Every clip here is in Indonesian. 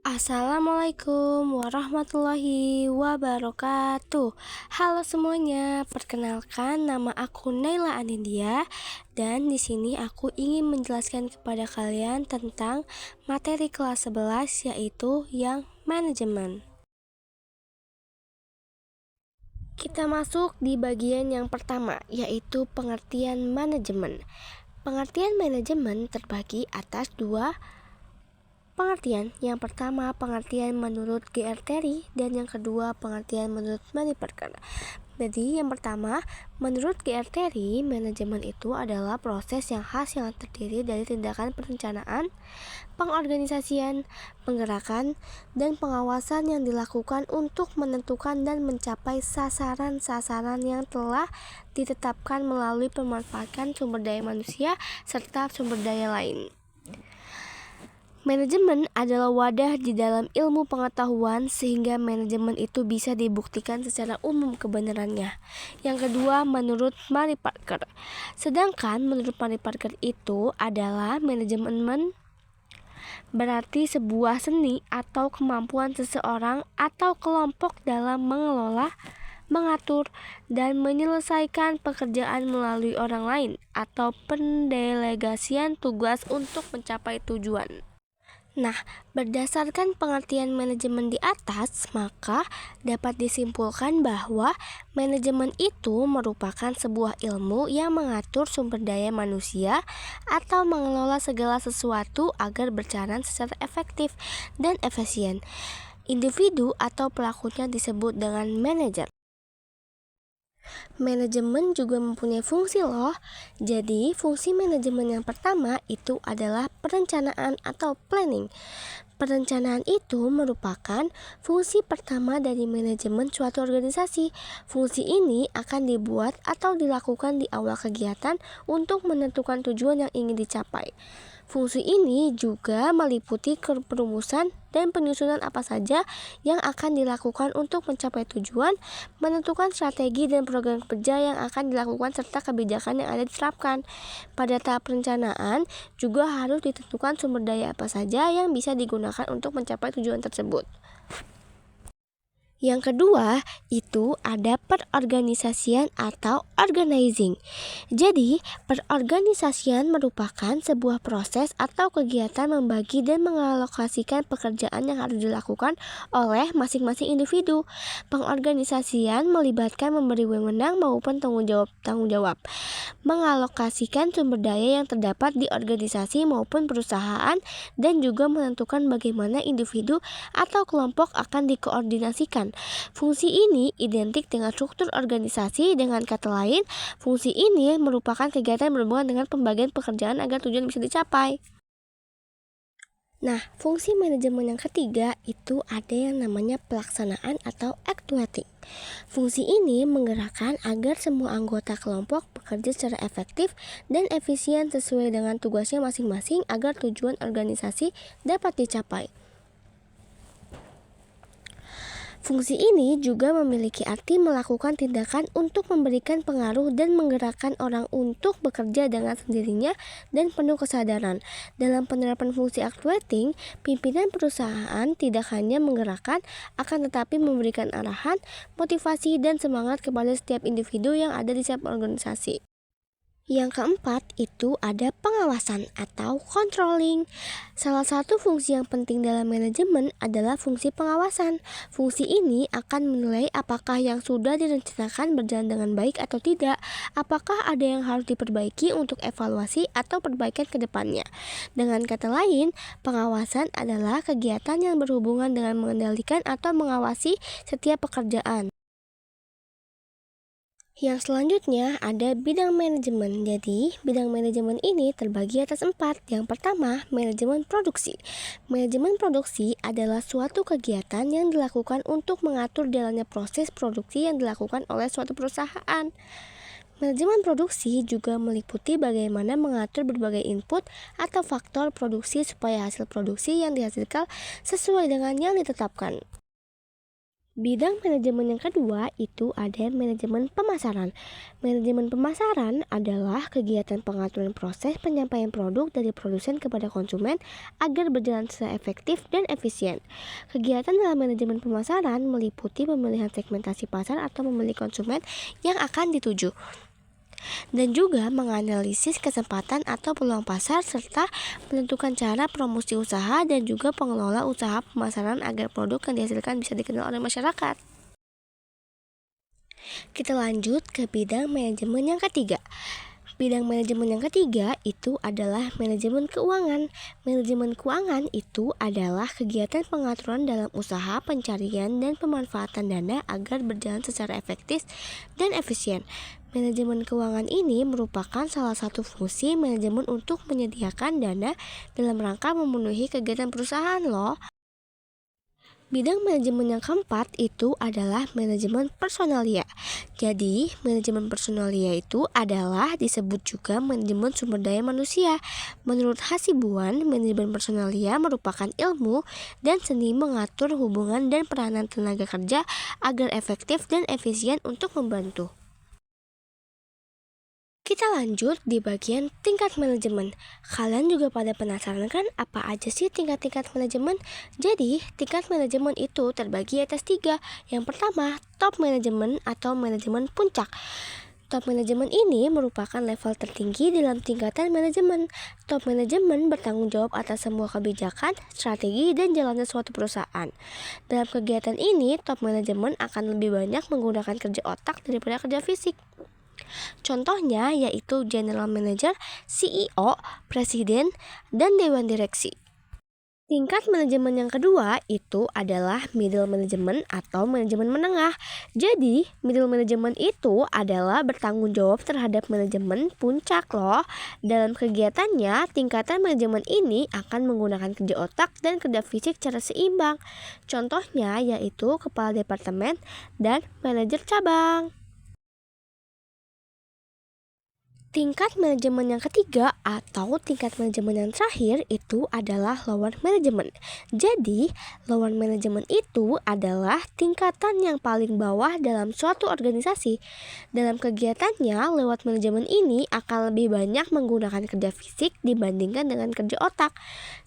Assalamualaikum warahmatullahi wabarakatuh. Halo semuanya, perkenalkan nama aku Naila Anindya dan di sini aku ingin menjelaskan kepada kalian tentang materi kelas 11 yaitu yang manajemen. Kita masuk di bagian yang pertama yaitu pengertian manajemen. Pengertian manajemen terbagi atas dua pengertian. Yang pertama pengertian menurut G.R. Terry dan yang kedua pengertian menurut Manny Parker. Jadi yang pertama, menurut G.R. Terry, manajemen itu adalah proses yang khas yang terdiri dari tindakan perencanaan, pengorganisasian, penggerakan, dan pengawasan yang dilakukan untuk menentukan dan mencapai sasaran-sasaran yang telah ditetapkan melalui pemanfaatan sumber daya manusia serta sumber daya lain. Manajemen adalah wadah di dalam ilmu pengetahuan sehingga manajemen itu bisa dibuktikan secara umum kebenarannya. Yang kedua, menurut Manny Parker. Sedangkan menurut Manny Parker itu adalah manajemen berarti sebuah seni atau kemampuan seseorang atau kelompok dalam mengelola, mengatur, dan menyelesaikan pekerjaan melalui orang lain atau pendelegasian tugas untuk mencapai tujuan. Nah, berdasarkan pengertian manajemen di atas, maka dapat disimpulkan bahwa manajemen itu merupakan sebuah ilmu yang mengatur sumber daya manusia atau mengelola segala sesuatu agar berjalan secara efektif dan efisien. Individu atau pelakunya disebut dengan manajer. Manajemen juga mempunyai fungsi loh. Jadi, fungsi manajemen yang pertama itu adalah perencanaan atau planning. Perencanaan itu merupakan fungsi pertama dari manajemen suatu organisasi. Fungsi ini akan dibuat atau dilakukan di awal kegiatan untuk menentukan tujuan yang ingin dicapai. Fungsi ini juga meliputi perumusan dan penyusunan apa saja yang akan dilakukan untuk mencapai tujuan, menentukan strategi dan program kerja yang akan dilakukan serta kebijakan yang ada diterapkan. Pada tahap perencanaan juga harus ditentukan sumber daya apa saja yang bisa digunakan untuk mencapai tujuan tersebut. Yang kedua, itu ada perorganisasian atau organizing. Jadi, perorganisasian merupakan sebuah proses atau kegiatan membagi dan mengalokasikan pekerjaan yang harus dilakukan oleh masing-masing individu. Pengorganisasian melibatkan memberi wewenang maupun tanggung jawab, mengalokasikan sumber daya yang terdapat di organisasi maupun perusahaan, dan juga menentukan bagaimana individu atau kelompok akan dikoordinasikan. Fungsi ini identik dengan struktur organisasi. Dengan kata lain, fungsi ini merupakan kegiatan berhubungan dengan pembagian pekerjaan agar tujuan bisa dicapai. Nah, fungsi manajemen yang ketiga itu ada yang namanya pelaksanaan atau actuating. Fungsi ini menggerakkan agar semua anggota kelompok bekerja secara efektif dan efisien sesuai dengan tugasnya masing-masing agar tujuan organisasi dapat dicapai. Fungsi ini juga memiliki arti melakukan tindakan untuk memberikan pengaruh dan menggerakkan orang untuk bekerja dengan sendirinya dan penuh kesadaran. Dalam penerapan fungsi actuating, pimpinan perusahaan tidak hanya menggerakkan, akan tetapi memberikan arahan, motivasi, dan semangat kepada setiap individu yang ada di setiap organisasi. Yang keempat itu ada pengawasan atau controlling. Salah satu fungsi yang penting dalam manajemen adalah fungsi pengawasan. Fungsi ini akan menilai apakah yang sudah direncanakan berjalan dengan baik atau tidak, apakah ada yang harus diperbaiki untuk evaluasi atau perbaikan ke depannya. Dengan kata lain, pengawasan adalah kegiatan yang berhubungan dengan mengendalikan atau mengawasi setiap pekerjaan. Yang selanjutnya ada bidang manajemen. Jadi, bidang manajemen ini terbagi atas 4. Yang pertama, manajemen produksi. Manajemen produksi adalah suatu kegiatan yang dilakukan untuk mengatur jalannya proses produksi yang dilakukan oleh suatu perusahaan. Manajemen produksi juga meliputi bagaimana mengatur berbagai input atau faktor produksi supaya hasil produksi yang dihasilkan sesuai dengan yang ditetapkan. Bidang manajemen yang kedua itu ada manajemen pemasaran. Manajemen pemasaran adalah kegiatan pengaturan proses penyampaian produk dari produsen kepada konsumen agar berjalan secara efektif dan efisien. Kegiatan dalam manajemen pemasaran meliputi pemilihan segmentasi pasar atau memilih konsumen yang akan dituju, dan juga menganalisis kesempatan atau peluang pasar serta menentukan cara promosi usaha dan juga pengelola usaha pemasaran agar produk yang dihasilkan bisa dikenal oleh masyarakat. Kita lanjut ke bidang manajemen yang ketiga. Bidang manajemen yang ketiga itu adalah manajemen keuangan. Manajemen keuangan itu adalah kegiatan pengaturan dalam usaha, pencarian, dan pemanfaatan dana agar berjalan secara efektif dan efisien. Manajemen keuangan ini merupakan salah satu fungsi manajemen untuk menyediakan dana dalam rangka memenuhi kegiatan perusahaan loh. Bidang manajemen yang keempat itu adalah manajemen personalia. Jadi, manajemen personalia itu adalah disebut juga manajemen sumber daya manusia. Menurut Hasibuan, manajemen personalia merupakan ilmu dan seni mengatur hubungan dan peranan tenaga kerja agar efektif dan efisien untuk membantu. Kita lanjut di bagian tingkat manajemen. Kalian juga pada penasaran kan apa aja sih tingkat-tingkat manajemen? Jadi, tingkat manajemen itu terbagi atas 3. Yang pertama, top manajemen atau manajemen puncak. Top manajemen ini merupakan level tertinggi dalam tingkatan manajemen. Top manajemen bertanggung jawab atas semua kebijakan, strategi, dan jalannya suatu perusahaan. Dalam kegiatan ini, top manajemen akan lebih banyak menggunakan kerja otak daripada kerja fisik. Contohnya yaitu General Manager, CEO, Presiden, dan Dewan Direksi. Tingkat manajemen yang kedua itu adalah middle management atau manajemen menengah. Jadi, middle management itu adalah bertanggung jawab terhadap manajemen puncak loh. Dalam kegiatannya, tingkatan manajemen ini akan menggunakan kerja otak dan kerja fisik secara seimbang. Contohnya yaitu kepala departemen dan manajer cabang. Tingkat manajemen yang ketiga atau tingkat manajemen yang terakhir itu adalah lower management. Jadi, lower management itu adalah tingkatan yang paling bawah dalam suatu organisasi. Dalam kegiatannya, lewat manajemen ini akan lebih banyak menggunakan kerja fisik dibandingkan dengan kerja otak.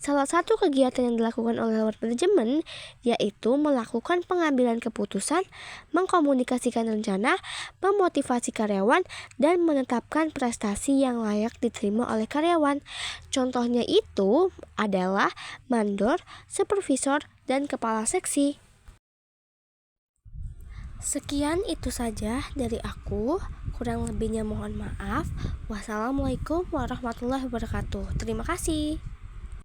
Salah satu kegiatan yang dilakukan oleh lower management yaitu melakukan pengambilan keputusan, mengkomunikasikan rencana, memotivasi karyawan, dan menetapkan prestasi yang layak diterima oleh karyawan. Contohnya itu adalah mandor, supervisor, dan kepala seksi. Sekian itu saja dari aku. Kurang lebihnya mohon maaf. Wassalamualaikum warahmatullahi wabarakatuh. Terima kasih.